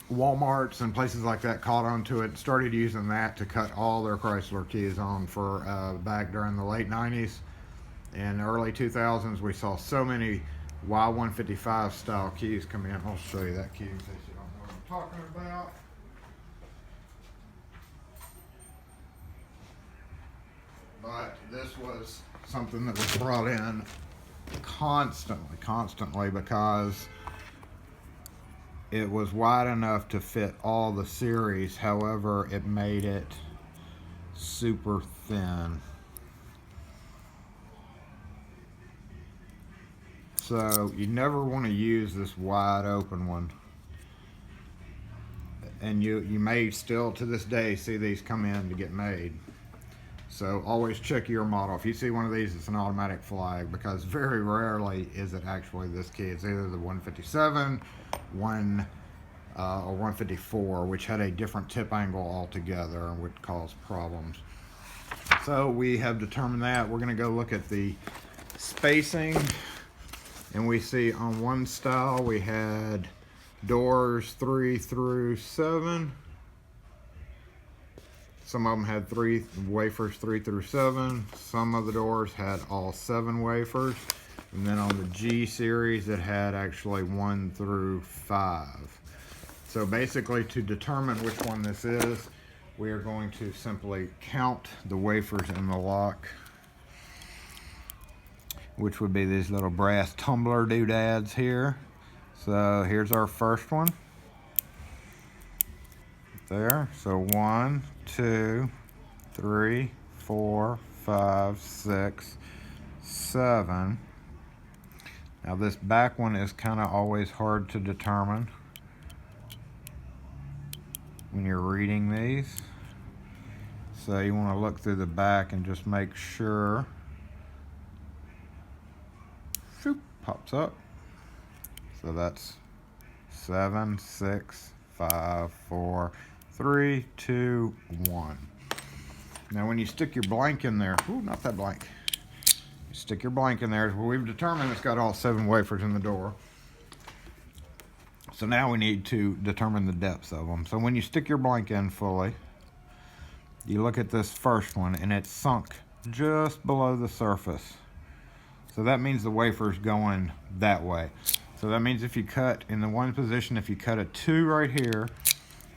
Walmarts and places like that caught on to it and started using that to cut all their Chrysler keys on for back during the late 90s. In early 2000s, we saw so many Y155 style keys come in. I'll show you that key in case you don't know what I'm talking about. But this was something that was brought in constantly because it was wide enough to fit all the series. However, it made it super thin. So you never want to use this wide open one. And you may still to this day see these come in to get made. So always check your model. If you see one of these, it's an automatic flag, because very rarely is it actually this key. It's either the 157, or 154, which had a different tip angle altogether and would cause problems. So we have determined that. We're going to go look at the spacing, and we see on one style we had doors 3 through 7. Some of them had 3 wafers 3 through 7. Some of the doors had all 7 wafers. And then on the G series, it had actually 1 through 5. So basically, to determine which one this is, we are going to simply count the wafers in the lock, which would be these little brass tumbler doodads here. So here's our first one. There. So 1, 2, 3, 4, 5, 6, 7. Now this back one is kind of always hard to determine when you're reading these. So you want to look through the back and just make sure. Shoop, pops up. So that's 7, 6, 5, 4, 3, 2, 1. Now when you stick your blank in there, ooh, not that blank. You stick your blank in there. Well, we've determined it's got all 7 wafers in the door. So now we need to determine the depths of them. So when you stick your blank in fully, you look at this first one and it's sunk just below the surface. So that means the wafer's going that way. So that means if you cut in the one position, if you cut a 2 right here,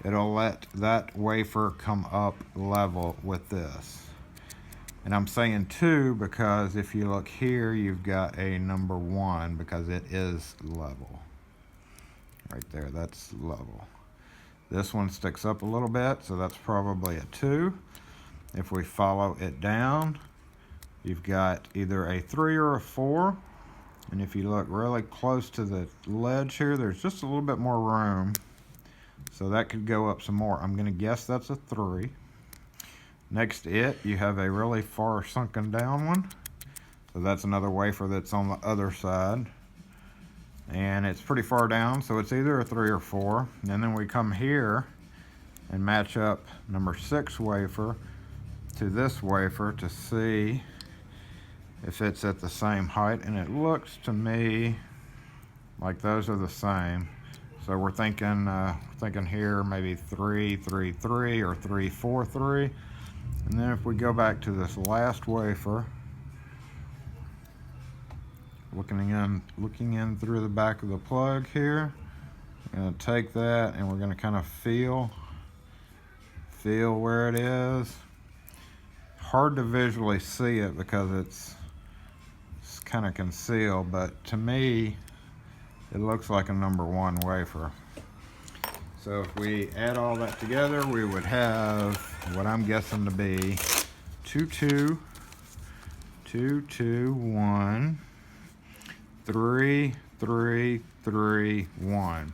it'll let that wafer come up level with this. And I'm saying 2 because if you look here, you've got a number 1 because it is level. Right there, that's level. This one sticks up a little bit, so that's probably a 2. If we follow it down, you've got either a 3 or a 4. And if you look really close to the ledge here, there's just a little bit more room. So that could go up some more. I'm gonna guess that's a 3. Next to it, you have a really far sunken down one. So that's another wafer that's on the other side. And it's pretty far down, so it's either a 3 or 4. And then we come here and match up number 6 wafer to this wafer to see if it's at the same height. And it looks to me like those are the same. So we're thinking here maybe 3, 3, 3 or 3, 4, 3. And then if we go back to this last wafer, looking in through the back of the plug here, we're going to take that and we're going to kind of feel where it is. Hard to visually see it because it's kind of concealed, but to me it looks like a number 1 wafer. So if we add all that together, we would have what I'm guessing to be 2, 2, 2, 2, 1, 3, 3, 3, 1.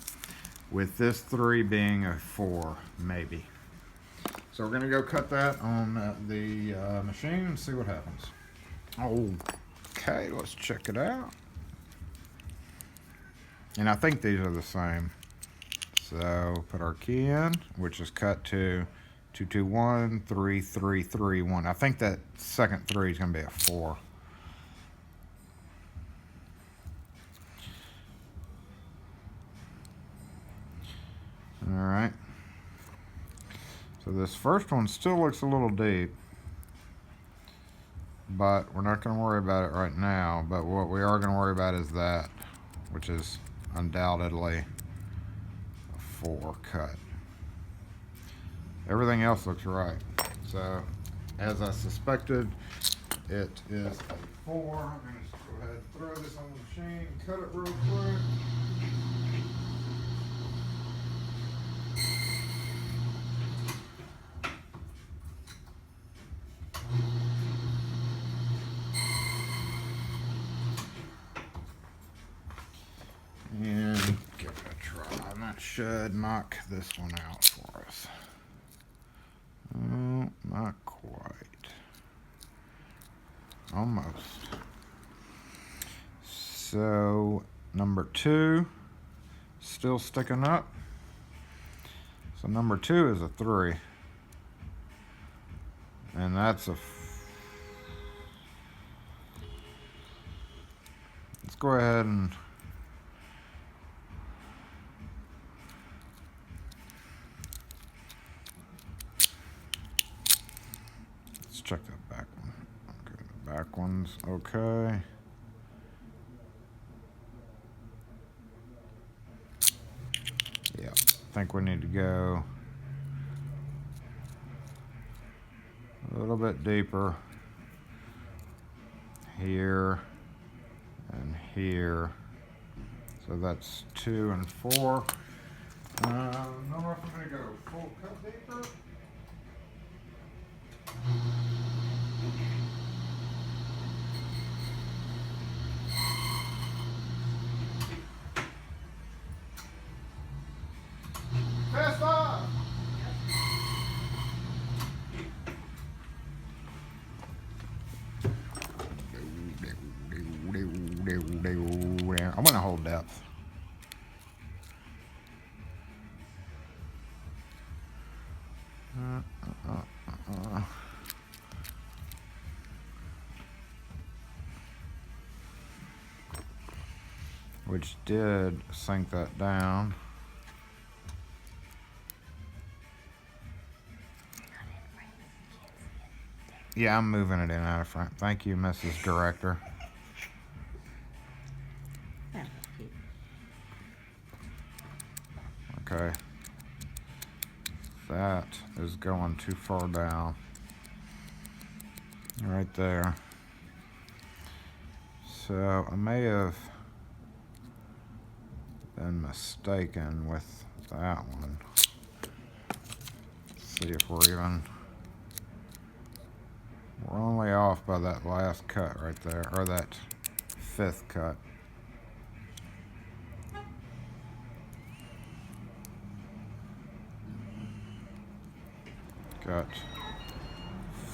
With this 3 being a 4, maybe. So we're gonna go cut that on the machine and see what happens. Okay, let's check it out. And I think these are the same. So put our key in, which is cut to 2, 2, 1, 3, 3, 3, 1. I think that second 3 is gonna be a 4. All right. So this first one still looks a little deep, but we're not going to worry about it right now. But what we are going to worry about is that, which is undoubtedly a 4 cut. Everything else looks right. So as I suspected, it is a 4. I'm going to go ahead and throw this on the machine, cut it real quick. And give it a try. And that should knock this one out for us. Oh, not quite. Almost. So number 2 still sticking up. So number 2 is a 3. And that's a let's go ahead and check that back one. Okay, the back one's okay. think we need to go a little bit deeper here and here. So that's 2 and 4. I don't know if I'm going to go full cut deeper. Fast 5. I want to hold depth. Which did sink that down. Yeah, I'm moving it in out of front. Thank you, Mrs. Director. Okay. That is going too far down. Right there. So I may have been mistaken with that one. Let's see if we're only off by that last cut right there, or that 5th cut. Got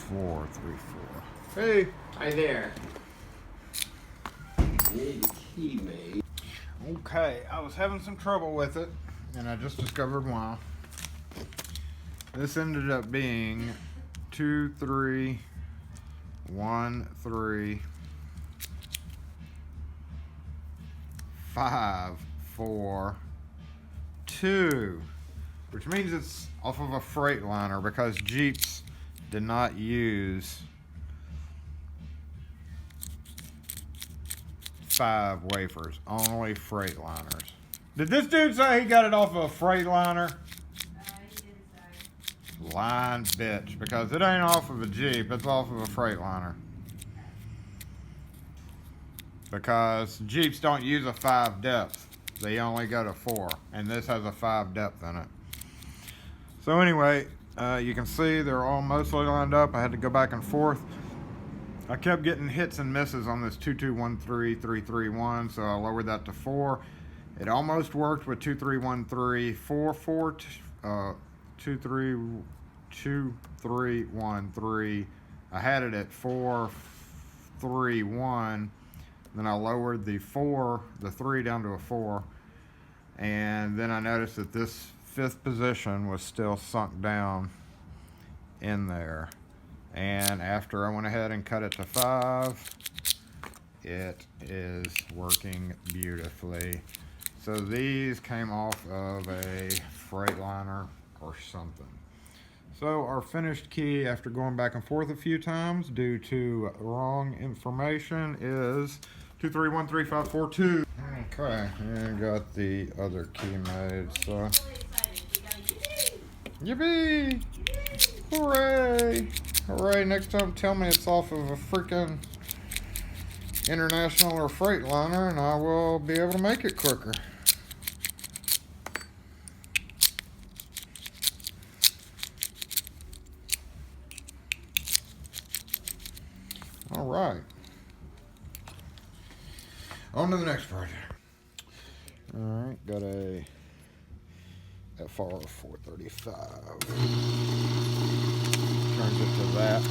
4, 3, 4. Hey! Hi there. Need a key made. Okay, I was having some trouble with it, and I just discovered why. This ended up being 2, 3, 1, 3, 5, 4, 2, which means it's off of a Freightliner because Jeeps did not use 5 wafers, only Freightliners. Did this dude say he got it off of a Freightliner? He didn't say. Lying bitch, because it ain't off of a Jeep, it's off of a Freightliner. Because Jeeps don't use a 5 depth, they only go to 4, and this has a 5 depth in it. So anyway, you can see they're all mostly lined up. I had to go back and forth. I kept getting hits and misses on this 2213 331, so I lowered that to 4. It almost worked with 2313 44 2313. I had it at 431. Then I lowered the 3 down to a 4, and then I noticed that this 5th position was still sunk down in there. And after I went ahead and cut it to 5, it is working beautifully. So these came off of a Freightliner or something. So our finished key, after going back and forth a few times due to wrong information, is 2313542. Okay, and got the other key made. So yippee! Hooray! Hooray! Next time, tell me it's off of a freaking International or Freightliner, and I will be able to make it quicker. All right. On to the next project. All right, got a FR 435. Turns it to that.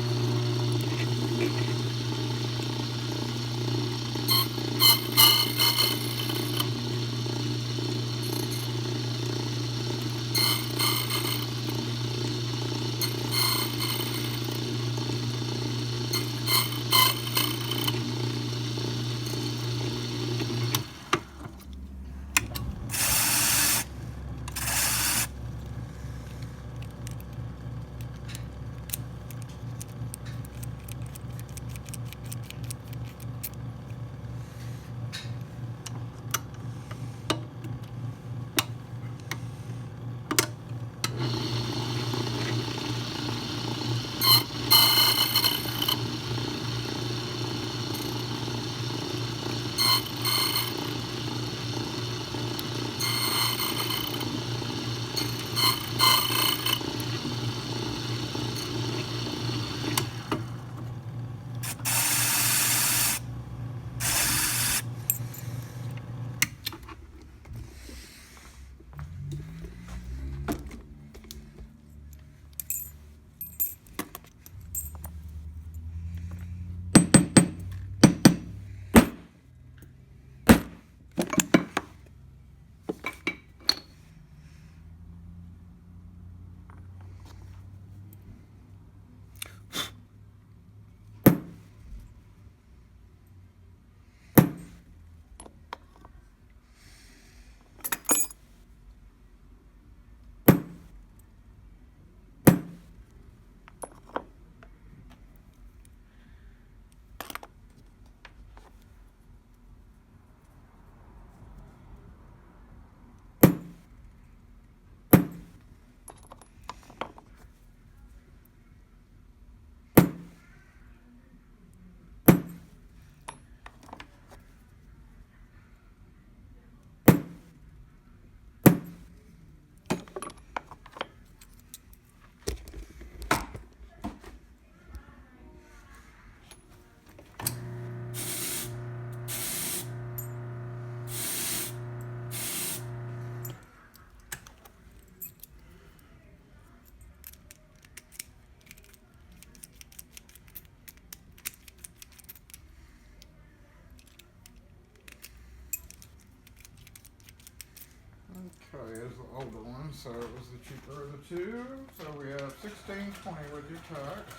is the older one, so it was the cheaper of the two. So we have $16.20 with your tax.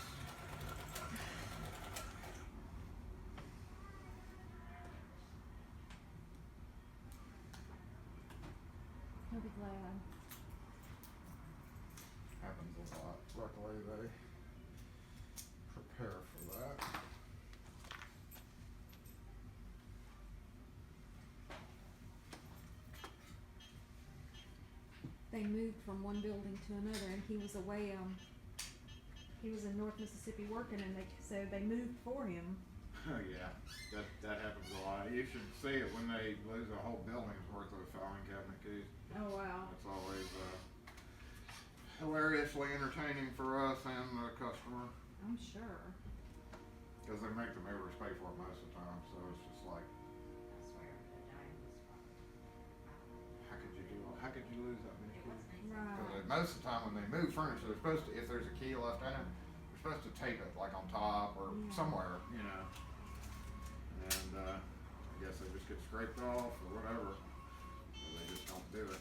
He'll be glad. Happens a lot. Luckily, they prepare for that. They moved from one building to another, and he was away. He was in North Mississippi working, and so they moved for him. Oh yeah, that happens a lot. You should see it when they lose a whole building's worth of filing cabinet keys. Oh wow. It's always hilariously entertaining for us and the customer. I'm sure. Because they make the movers pay for it most of the time, so it's just like, how could you lose that many keys? Right. Because most of the time when they move furniture, they're supposed to, if there's a key left in it, they're supposed to tape it like on top or somewhere, you know. And I guess they just get scraped off or whatever. Or they just don't do it.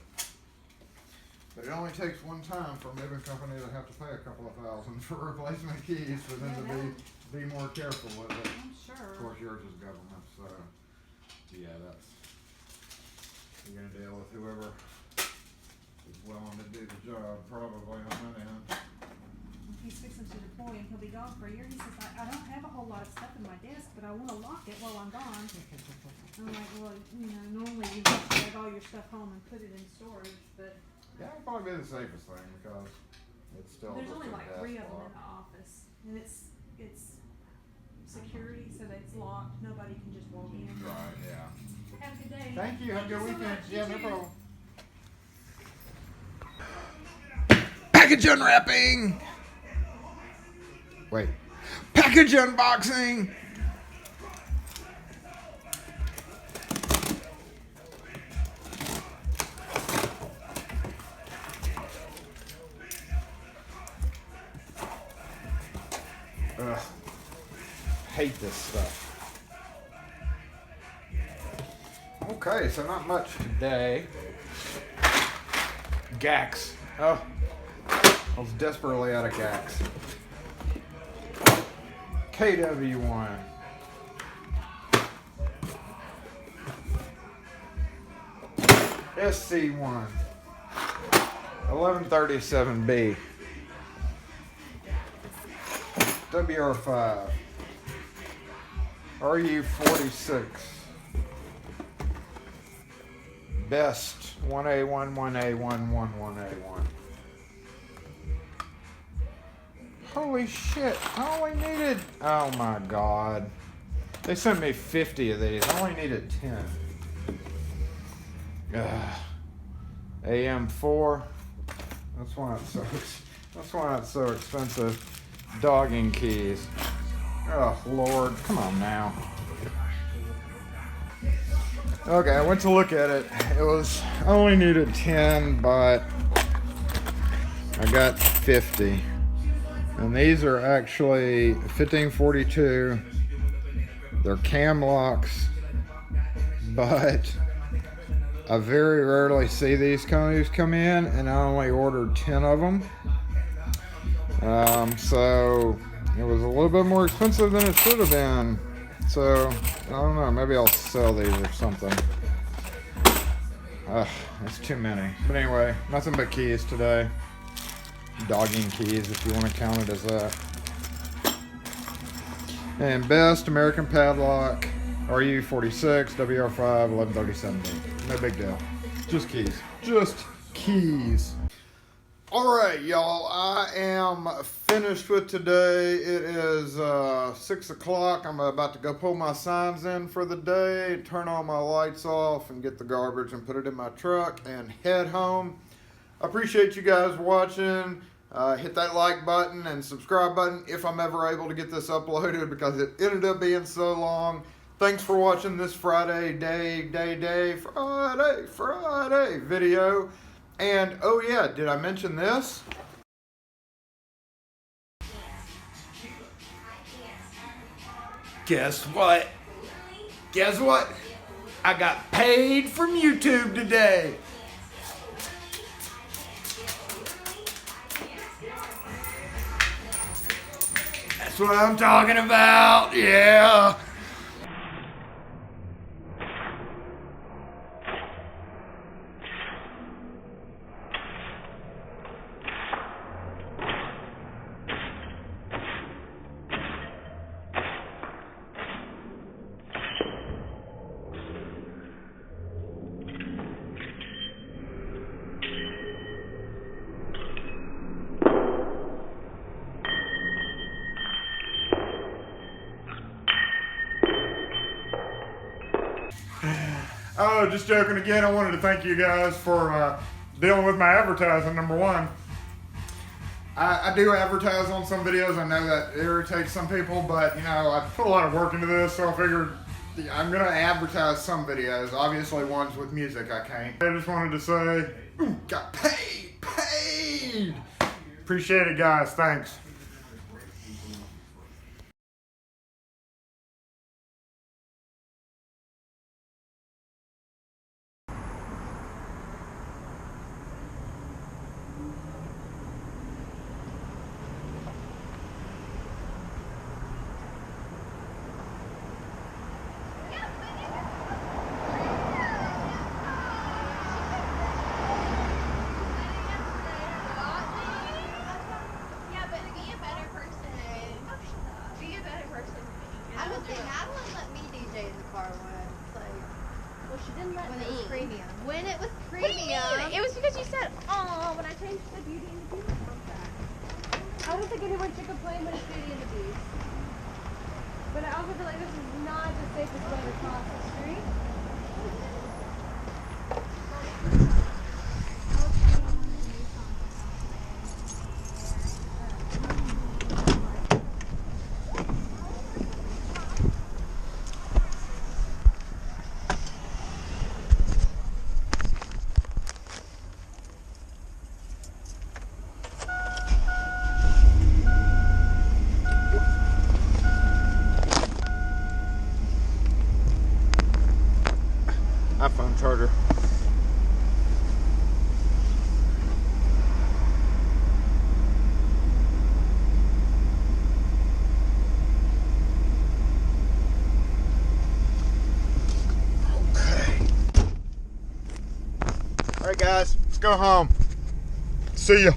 But it only takes one time for a moving company to have to pay a couple of $1,000 for replacement keys for them to be more careful with it. I'm sure. Of course, yours is government, so yeah, you're gonna deal with whoever is willing to do the job, probably on that end. He's fixing to deploy, and he'll be gone for a year. He says, I don't have a whole lot of stuff in my desk, but I want to lock it while I'm gone. I'm like, well, normally you just drag all your stuff home and put it in storage, but Yeah, it'll probably be the safest thing because it's still there's just only a like desk 3 of them lock. in the office, and it's security, so that it's locked. Nobody can just walk in. Right, yeah. Have a good day. Thank you. Have a good so weekend. much. Yeah, You no too. problem. Package unwrapping. Wait. Package unboxing. Ugh. Hate this stuff. Okay, so not much today. Gax. Oh, I was desperately out of Gax. KW1. SC1. 1137B. WR5. RU46. Best 1A1, 1A1, 1A1. Holy shit, I only needed, oh my god. They sent me 50 of these, I only needed 10. Ugh. AM4, that's why it's so expensive. Dogging keys. Oh Lord, come on now. Okay, I went to look at it. It was, I only needed 10, but I got 50. And these are actually 1542. They're cam locks, but I very rarely see these come in, and I only ordered 10 of them. So it was a little bit more expensive than it should have been. So I don't know, maybe I'll sell these or something. That's too many. But anyway, nothing but keys today. Dogging keys, if you want to count it as that. And best American padlock, RU46, WR5, 1137B. No big deal. Just keys. Just keys. Alright, y'all, I am finished with today. It is 6 o'clock. I'm about to go pull my signs in for the day, turn all my lights off, and get the garbage and put it in my truck and head home. I appreciate you guys watching. Hit that like button and subscribe button if I'm ever able to get this uploaded, because it ended up being so long. Thanks for watching this Friday video. And, oh yeah, did I mention this? Guess what? Guess what? I got paid from YouTube today. That's what I'm talking about, yeah. Oh, just joking again. I wanted to thank you guys for dealing with my advertising, number one. I do advertise on some videos. I know that irritates some people, but you know, I put a lot of work into this, so I figured I'm gonna advertise some videos. Obviously ones with music I can't. I just wanted to say, ooh, got paid! Appreciate it, guys, thanks. When it was premium. It was because you said, oh, when I changed the Beauty and the Beast contract. I don't think anyone should complain when it's Beauty and the Beast. But I also feel like this is not the safest way to cross the street. iPhone charger. Okay. All right, guys, let's go home. See ya.